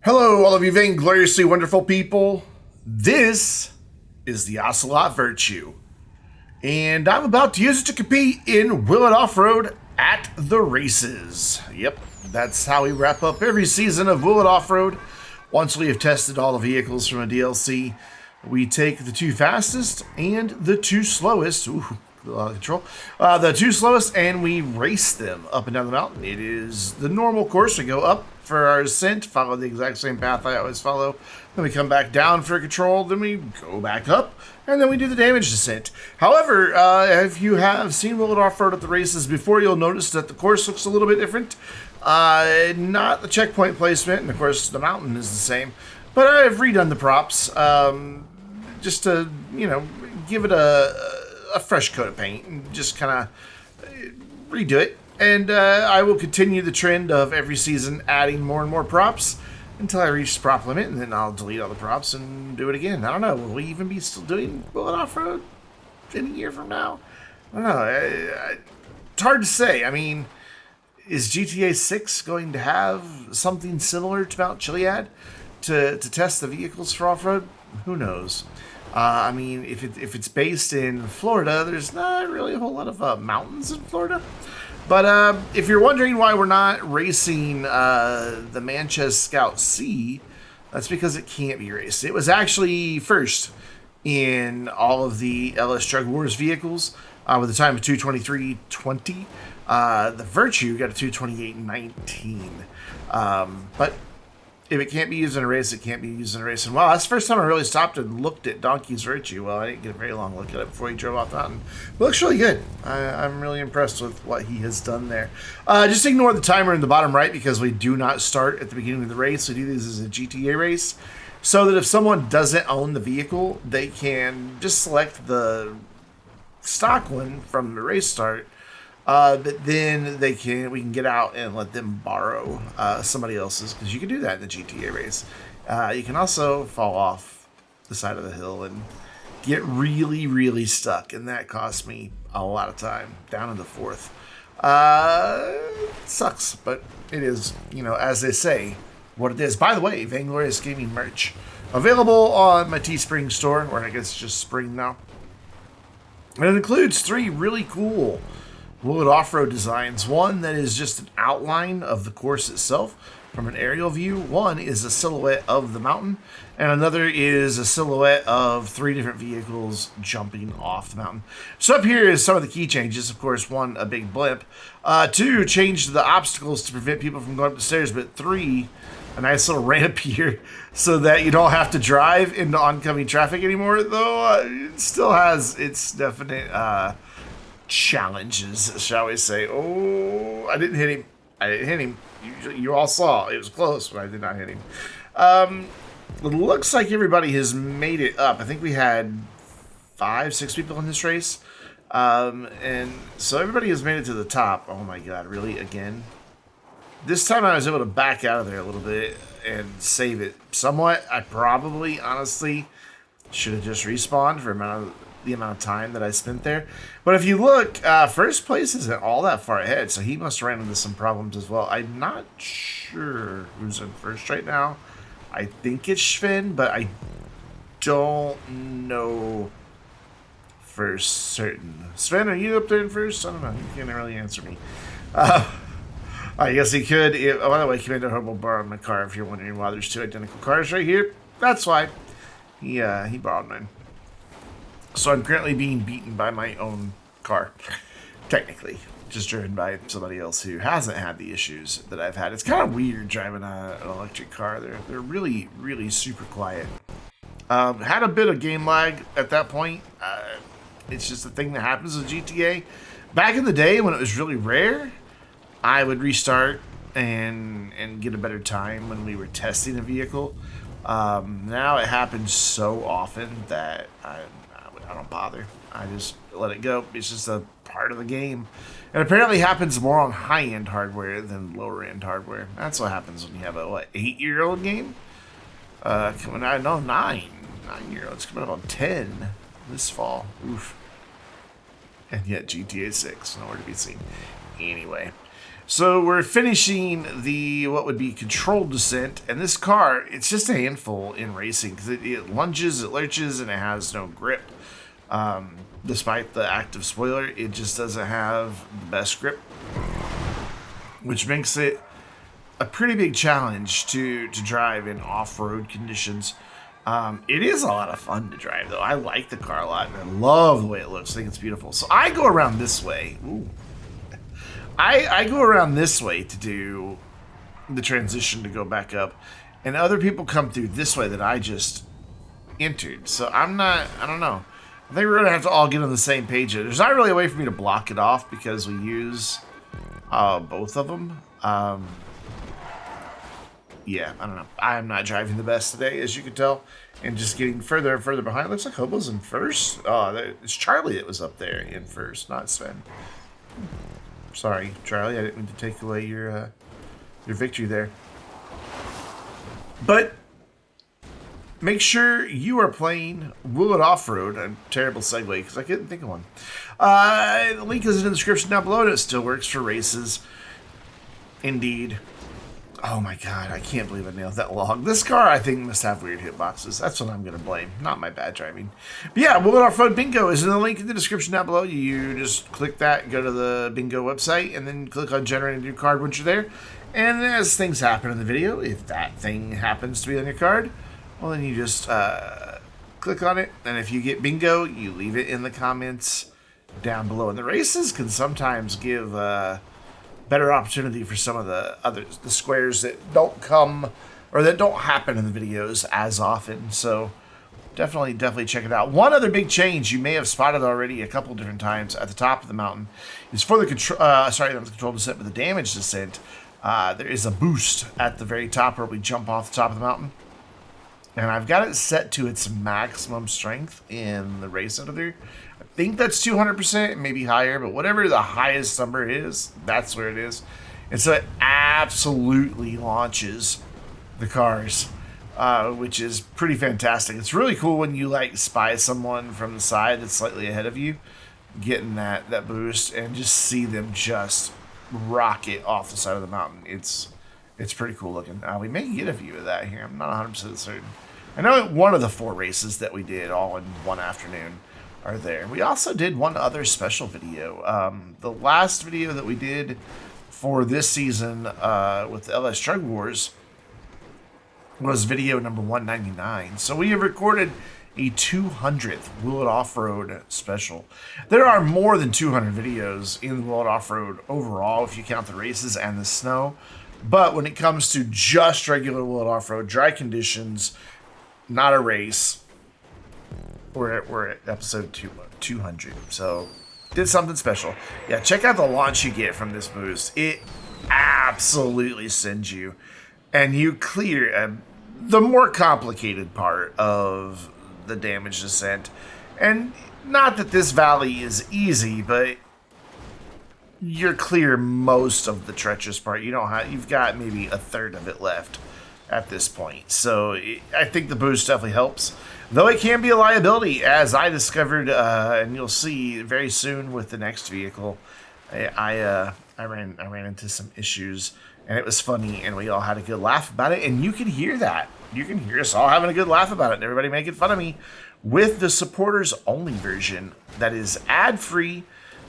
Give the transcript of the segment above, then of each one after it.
Hello, all of you vaingloriously wonderful people. This is the Ocelot Virtue, and I'm about to use it to compete in Will It Offroad at the races. Yep, that's how we wrap up every season of Will It Offroad. Once we have tested all the vehicles from a DLC, we take the two fastest and the two slowest. Ooh, a lot of control. The two slowest, and we race them up and down the mountain. It is the normal course. We go up for our ascent, follow the exact same path I always follow. Then we come back down for control, then we go back up, and then we do the damage descent. However, if you have seen Will It Offroad at the races before, you'll notice that the course looks a little bit different. Not the checkpoint placement, and of course the mountain is the same. But I've redone the props, just to, give it a fresh coat of paint, and just kind of redo it. And I will continue the trend of every season adding more and more props until I reach the prop limit, and then I'll delete all the props and do it again. I don't know. Will we even be still doing Will It Offroad in a year from now? I don't know. It's hard to say. I mean, is GTA 6 going to have something similar to Mount Chiliad to test the vehicles for off-road? Who knows? I mean, if it's based in Florida, there's not really a whole lot of mountains in Florida. But if you're wondering why we're not racing the Manchester Scout C, that's because it can't be raced. It was actually first in all of the LS Drug Wars vehicles with a time of 2:23:20. The Virtue got a 2:28:19. But if it can't be used in a race, it can't be used in a race. And wow, that's the first time I really stopped and looked at Donkey's Virtue. Well, I didn't get a very long look at it before he drove off the mountain. It looks really good. I'm really impressed with what he has done there. Just ignore the timer in the bottom right because we do not start at the beginning of the race. We do this as a GTA race so that if someone doesn't own the vehicle, they can just select the stock one from the race start. But then we can get out and let them borrow somebody else's, because you can do that in the GTA race. You can also fall off the side of the hill and get really, really stuck, and that cost me a lot of time, down in the fourth. Sucks, but it is, as they say, what it is. By the way, Vainglorious Gaming merch available on my Teespring store, or I guess just Spring now. And it includes 3 really cool Will It Offroad designs. One that is just an outline of the course itself from an aerial view. One is a silhouette of the mountain, and another is a silhouette of 3 different vehicles jumping off the mountain. So up here is some of the key changes. Of course, 1, a big blimp. 2, change the obstacles to prevent people from going up the stairs. But 3, a nice little ramp here so that you don't have to drive into oncoming traffic anymore. Though it still has its definite challenges, shall we say. Oh, I didn't hit him. You all saw. It was close, but I did not hit him. It looks like everybody has made it up. I think we had 5, 6 people in this race. And so everybody has made it to the top. Oh my god, really? Again? This time I was able to back out of there a little bit and save it somewhat. I probably, honestly, should have just respawned for the amount of time that I spent there. But if you look, first place isn't all that far ahead, so he must have ran into some problems as well. I'm not sure who's in first right now. I think it's Sven, but I don't know for certain. Sven, are you up there in first? I don't know. You can't really answer me. I guess he could. By the way, Commander Hobo borrowed my car, if you're wondering why there's 2 identical cars right here. That's why. He borrowed mine. So I'm currently being beaten by my own car, technically, just driven by somebody else who hasn't had the issues that I've had. It's kind of weird driving an electric car. They're really, really super quiet. Had a bit of game lag at that point. It's just a thing that happens with GTA. Back in the day when it was really rare, I would restart and get a better time when we were testing a vehicle. Now it happens so often that I don't bother. I just let it go. It's just a part of the game. It apparently happens more on high-end hardware than lower-end hardware. That's what happens when you have a, 8-year-old game? Coming out, no, 9-year-old. It's coming out on 10 this fall. Oof. And yet GTA 6, nowhere to be seen. Anyway. So we're finishing the what would be controlled descent, and this car, it's just a handful in racing because it lunges, it lurches, and it has no grip. Despite the active spoiler, it just doesn't have the best grip, which makes it a pretty big challenge to drive in off-road conditions. It is a lot of fun to drive, though. I like the car a lot, and I love the way it looks. I think it's beautiful. So I go around this way. Ooh. I go around this way to do the transition to go back up, and other people come through this way that I just entered. So I don't know. I think we're going to have to all get on the same page. There's not really a way for me to block it off because we use both of them. Yeah, I don't know. I'm not driving the best today, as you can tell, and just getting further and further behind. Looks like Hobo's in first. Oh, it's Charlie that was up there in first, not Sven. Sorry, Charlie. I didn't mean to take away your victory there. But make sure you are playing Will It Off-Road. A terrible segue because I couldn't think of one. The link is in the description down below, and it still works for races. Indeed. Oh my god, I can't believe I nailed that log. This car, I think, must have weird hitboxes. That's what I'm going to blame, not my bad driving. But yeah, Will It Off-Road Bingo is in the link in the description down below. You just click that, go to the bingo website, and then click on generate a new card once you're there. And as things happen in the video, if that thing happens to be on your card, well, then you just click on it. And if you get bingo, you leave it in the comments down below. And the races can sometimes give better opportunity for some of the squares that don't come or that don't happen in the videos as often. So definitely check it out. One other big change you may have spotted already a couple different times at the top of the mountain is for the control. Sorry, not the control descent, but the damage descent. There is a boost at the very top where we jump off the top of the mountain, and I've got it set to its maximum strength in the race editor. I think that's 200%, maybe higher, but whatever the highest number is, that's where it is. And so it absolutely launches the cars, which is pretty fantastic. It's really cool when you like spy someone from the side that's slightly ahead of you, getting that boost, and just see them just rocket off the side of the mountain. It's pretty cool looking. We may get a view of that here. I'm not 100% certain. I know one of the 4 races that we did all in one afternoon are there. We also did one other special video. The last video that we did for this season with the LS Drug Wars was video number 199. So we have recorded a 200th Will It Off-Road special. There are more than 200 videos in the Will It Off-Road overall if you count the races and the snow. But when it comes to just regular Will It Off-Road, dry conditions, not a race, we're at episode 200. So did something special. Yeah, check out the launch you get from this boost. It absolutely sends you, and you clear the more complicated part of the damage descent. And not that this valley is easy, but you're clear most of the treacherous part. You've got maybe a third of it left at this point. So I think the boost definitely helps, though it can be a liability, as I discovered, and you'll see very soon with the next vehicle. I ran into some issues, and it was funny, and we all had a good laugh about it, and you can hear that. You can hear us all having a good laugh about it, and everybody making fun of me with the supporters only version that is ad-free,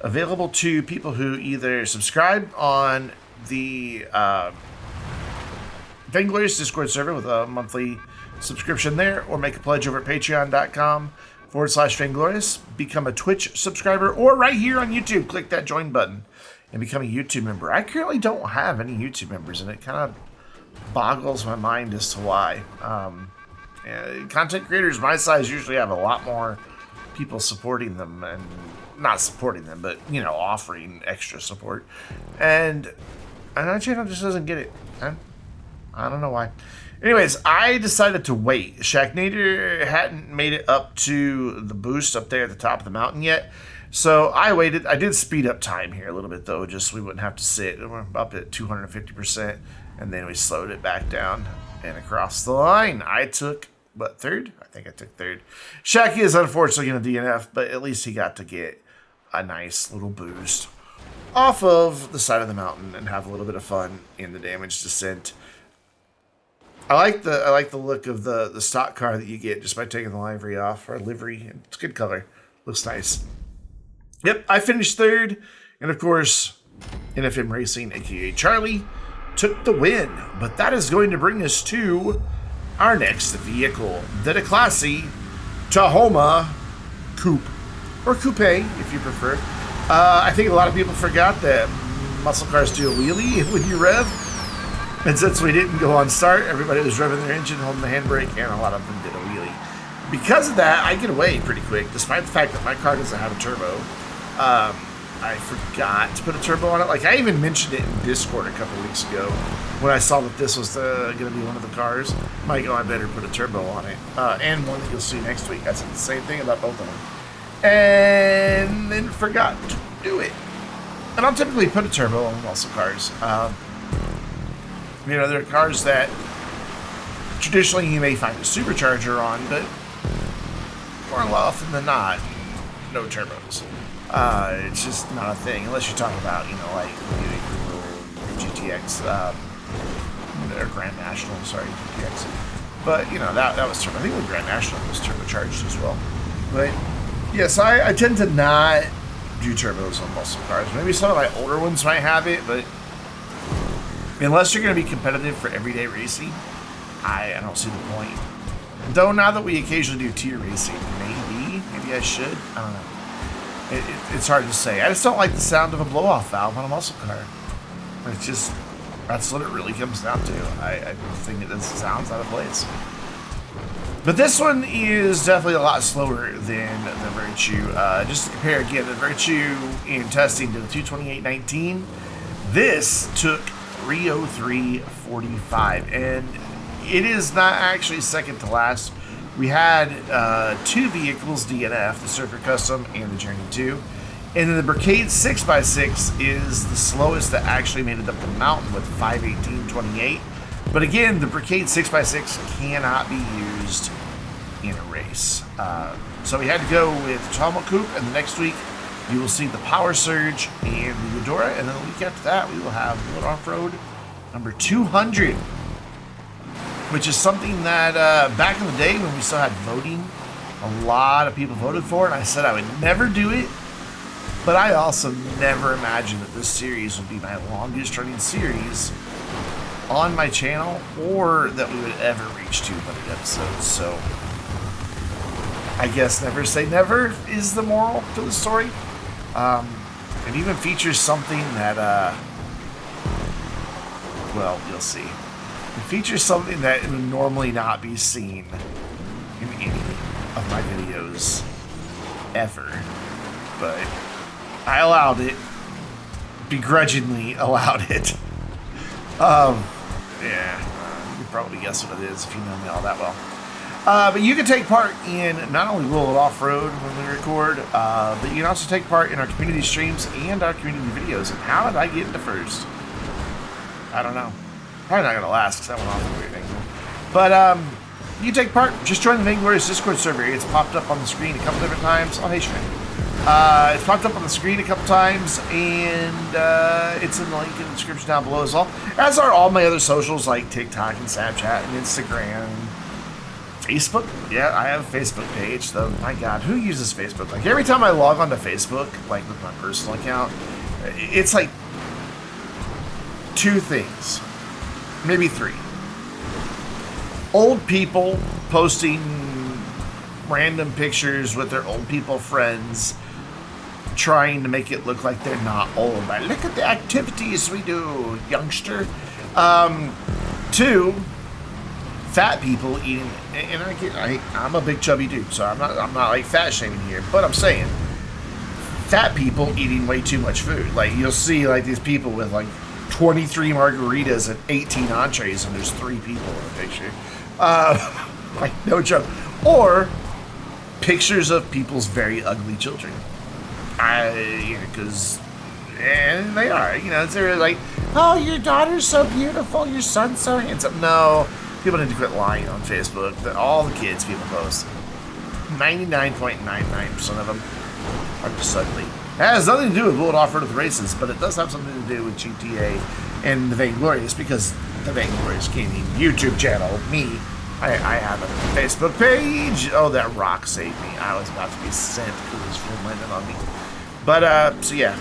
available to people who either subscribe on the Vainglorious Discord server with a monthly subscription there, or make a pledge over at patreon.com/Vainglorious, become a Twitch subscriber, or right here on YouTube, click that join button and become a YouTube member. I currently don't have any YouTube members, and it kind of boggles my mind as to why. Content creators my size usually have a lot more people supporting them, and not supporting them, but offering extra support, and our channel just doesn't get it. I don't know why. Anyways, I decided to wait. Shacknader hadn't made it up to the boost up there at the top of the mountain yet, so I waited. I did speed up time here a little bit, though, just so we wouldn't have to sit. We're up at 250%, and then we slowed it back down and across the line. I took, third? I think I took third. Shacky is unfortunately going to DNF, but at least he got to get a nice little boost off of the side of the mountain and have a little bit of fun in the damage descent. I like the look of the stock car that you get just by taking the livery off, or livery. It's good color. Looks nice. Yep, I finished third, and of course, NFM Racing, aka Charlie, took the win. But that is going to bring us to our next vehicle, the Declasse Tahoma Coupe, or Coupe if you prefer. I think a lot of people forgot that muscle cars do a wheelie when you rev. And since we didn't go on start, everybody was revving their engine, holding the handbrake, and a lot of them did a wheelie. Because of that, I get away pretty quick, despite the fact that my car doesn't have a turbo. I forgot to put a turbo on it. Like, I even mentioned it in Discord a couple weeks ago when I saw that this was going to be one of the cars. I'm like, oh, I better put a turbo on it. And one that you'll see next week. I said the same thing about both of them. And then forgot to do it. And I'll typically put a turbo on muscle cars. You know, there are cars that traditionally you may find a supercharger on, but more often than not, no turbos. It's just not a thing, unless you're talking about, you know, like GTX, or Grand National, sorry, GTX. But, you know, that was turbo. I think the Grand National was turbocharged as well. But, yes, I tend to not do turbos on muscle cars. Maybe some of my older ones might have it, but unless you're going to be competitive for everyday racing, I don't see the point. Though now that we occasionally do tier racing, maybe I should. I don't know. It's hard to say. I just don't like the sound of a blow-off valve on a muscle car. It's just, that's what it really comes down to. I think it sounds out of place. But this one is definitely a lot slower than the Virtue. Just to compare again, the Virtue in testing to the 228.19, this took 303.45, and it is not actually second to last. We had two vehicles, DNF, the Surfer Custom and the Journey 2, and then the Brigade 6x6 is the slowest that actually made it up the mountain with 5:18.28. But again, the Brigade 6x6 cannot be used in a race. So we had to go with the Tahoma Coupe, and the next week you will see the Power Surge and the Eudora, and then the week after that we will have World Offroad number 200, which is something that back in the day when we still had voting, a lot of people voted for it, and I said I would never do it, but I also never imagined that this series would be my longest running series on my channel, or that we would ever reach 200 episodes. So I guess never say never is the moral to the story. It even features something that, well, you'll see. It features something that would normally not be seen in any of my videos ever. But I allowed it. Begrudgingly allowed it. Yeah, you can probably guess what it is if you know me all that well. But you can take part in not only Will It Off-Road when we record, but you can also take part in our community streams and our community videos. And how did I get into first? I don't know. Probably not going to last because I went off of everything. But you take part. Just join the Vainglorious Discord server. It's popped up on the screen a couple different times. Oh, hey, Shane. It's popped up on the screen a couple times, and it's in the link in the description down below as well. As are all my other socials like TikTok and Snapchat and Instagram. Facebook? Yeah, I have a Facebook page, though. My God, who uses Facebook? Like, every time I log onto Facebook, like with my personal account, it's like two things. Maybe three. Old people posting random pictures with their old people friends, trying to make it look like they're not old. Like, look at the activities we do, youngster. Two, fat people eating, and I'm a big chubby dude, so I'm not like fat shaming here, but I'm saying fat people eating way too much food. Like, you'll see like these people with like 23 margaritas and 18 entrees, and there's 3 people in the picture. Like, no joke. Or pictures of people's very ugly children. Because, and they are, you know, they're like, oh, your daughter's so beautiful, your son's so handsome. No, people need to quit lying on Facebook that all the kids people post, 99.99% of them, Or just suddenly. It has nothing to do with Will It Off-Road at the races, but it does have something to do with GTA and the Vainglorious, because the Vainglorious Gaming YouTube channel, me, I have a Facebook page. Oh, that rock saved me. I was about to be sent because it was landing on me. But, so yeah,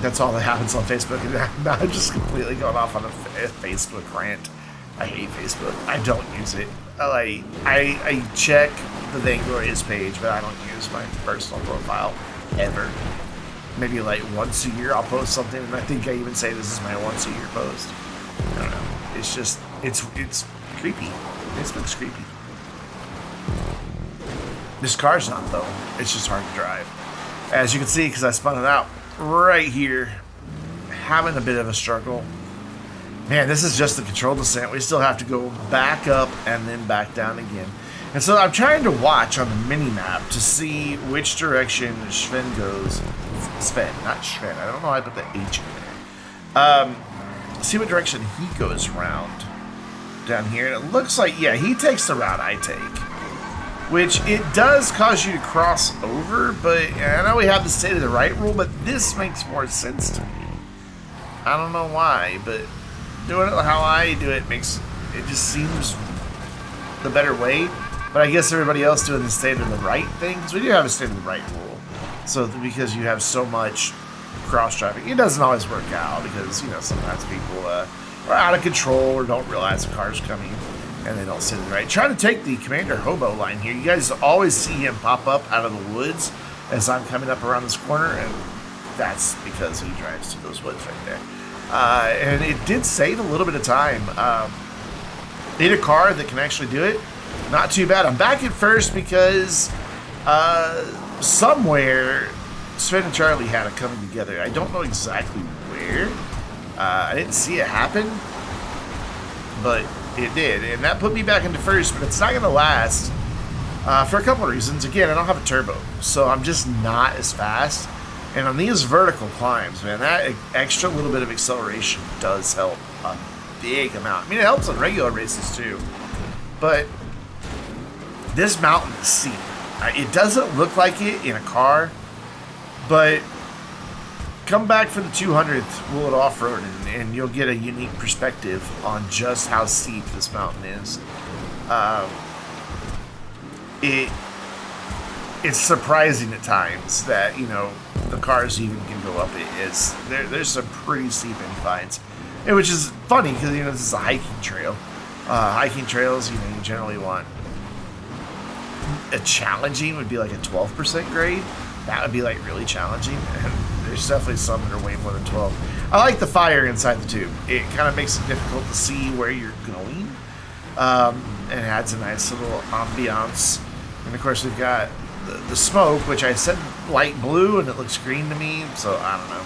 that's all that happens on Facebook. And now I'm just completely going off on a Facebook rant. I hate Facebook. I don't use it. I check the Vainglorious page, but I don't use my personal profile ever. Maybe like once a year I'll post something, and I think I even say this is my once a year post. I don't know. It's just, it's creepy. Facebook's creepy. This car's not, though. It's just hard to drive. As you can see, because I spun it out right here, having a bit of a struggle. Man, this is just the control descent. We still have to go back up and then back down again. And so I'm trying to watch on the mini-map to see which direction Sven goes. Sven, not Sven. I don't know why I put the H in there. See what direction he goes around down here. And it looks like, yeah, he takes the route I take. Which, it does cause you to cross over, but I know we have the state of the right rule, but this makes more sense to me. I don't know why, but doing it how I do it just seems the better way. But I guess everybody else doing the state of the right thing, because we do have a state of the right rule. So because you have so much cross traffic, it doesn't always work out, because, you know, sometimes people are out of control or don't realize the car's coming and they don't sit in the right. Trying to take the Commander Hobo line here. You guys always see him pop up out of the woods as I'm coming up around this corner, and that's because he drives through those woods right there. And it did save a little bit of time. Need a car that can actually do it. Not too bad. I'm back at first because somewhere Sven and Charlie had it coming together. I don't know exactly where. I didn't see it happen, but it did. And that put me back into first, but it's not going to last for a couple of reasons. Again, I don't have a turbo, so I'm just not as fast. And on these vertical climbs, man, that extra little bit of acceleration does help a big amount. I mean, it helps on regular races too, but this mountain is steep. It doesn't look like it in a car, but come back for the 200th Will It Off-Road and you'll get a unique perspective on just how steep this mountain is. It's surprising at times that, you know, the cars even can go up. There's some pretty steep inclines, and which is funny because, you know, this is a hiking trail. Hiking trails, you know, you generally want a challenging would be like a 12% grade. That would be like really challenging, and there's definitely some that are way more than 12. I like the fire inside the tube. It kind of makes it difficult to see where you're going, and it adds a nice little ambiance. And of course, we've got the smoke, which I said light blue, and it looks green to me, so I don't know.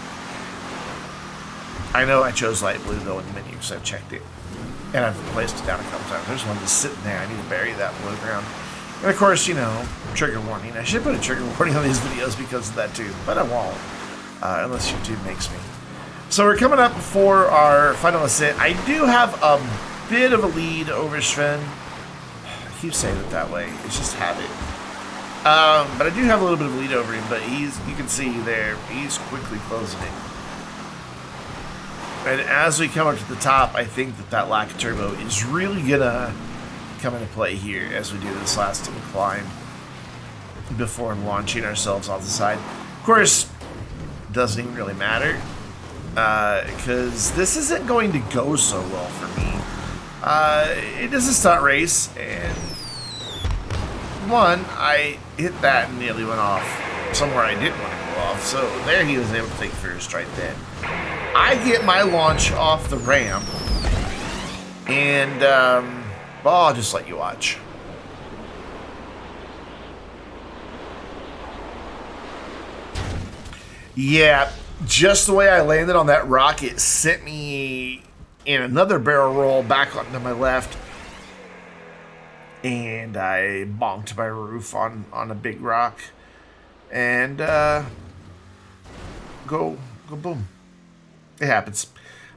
I know I chose light blue, though, in the menu, so I've checked it. And I've placed it down a couple times. There's one just sitting there. I need to bury that below ground. And of course, you know, trigger warning. I should put a trigger warning on these videos because of that, too, but I won't, unless YouTube makes me. So we're coming up for our final ascent. I do have a bit of a lead over Sven. I keep saying it that way. It's just habit. But I do have a little bit of a lead over him, but you can see there, he's quickly closing it. And as we come up to the top, I think that lack of turbo is really gonna come into play here as we do this last little climb before launching ourselves off the side. Of course, it doesn't even really matter, because this isn't going to go so well for me. It is a stunt race, and one, I hit that and nearly went off somewhere I didn't want to go off, so there he was able to take first right then. I get my launch off the ramp, and well, I'll just let you watch. Yeah, just the way I landed on that rock, it sent me in another barrel roll back onto my left, and I bonked my roof on a big rock, and go boom. It happens.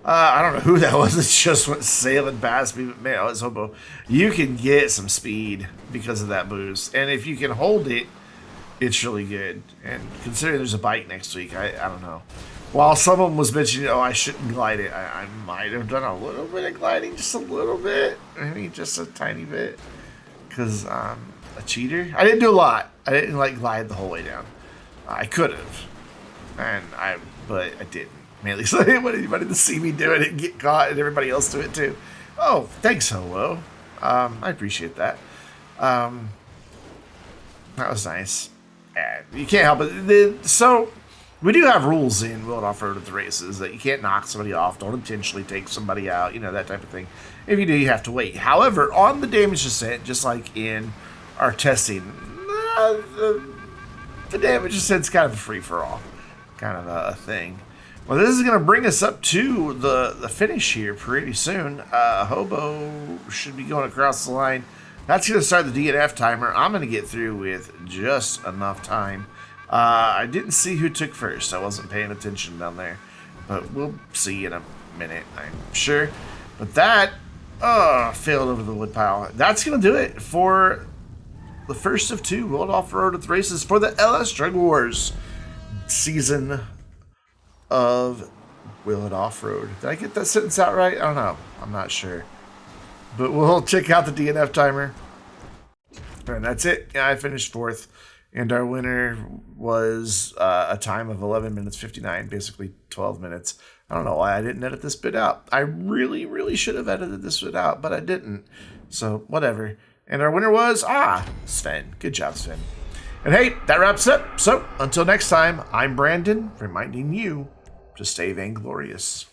I don't know who that was. It just went sailing past me. But man, I was hoping you can get some speed because of that boost, and if you can hold it It's really good. And considering there's a bike next week, I don't know. While someone was mentioning, oh, I shouldn't glide it, I might have done a little bit of gliding, just a little bit. Maybe just a tiny bit. Because I'm a cheater. I didn't do a lot. I didn't like glide the whole way down. I could have. But I didn't. Mainly so I didn't want anybody to see me do it and get caught and everybody else do it too. Oh, thanks, hello. I appreciate that. That was nice. Yeah, you can't help it. So, we do have rules in World Off-Road at the races that you can't knock somebody off, don't intentionally take somebody out, you know, that type of thing. If you do, you have to wait. However, on the damage descent, just like in our testing, the damage descent's kind of a free-for-all kind of a thing. Well, this is going to bring us up to the finish here pretty soon. Hobo should be going across the line. That's going to start the DNF timer. I'm going to get through with just enough time. I didn't see who took first. I wasn't paying attention down there. But we'll see in a minute, I'm sure. But that failed over the woodpile. That's going to do it for the first of two World Off-Road at the races for the LS Drug Wars season of Will It Off-Road. Did I get that sentence out right? I don't know. I'm not sure. But we'll check out the DNF timer. And that's it. Yeah, I finished fourth. And our winner was a time of 11 minutes 59, basically 12 minutes. I don't know why I didn't edit this bit out. I really, really should have edited this bit out, but I didn't. So, whatever. And our winner was, Sven. Good job, Sven. And hey, that wraps up. So, until next time, I'm Brandon, reminding you to stay vainglorious.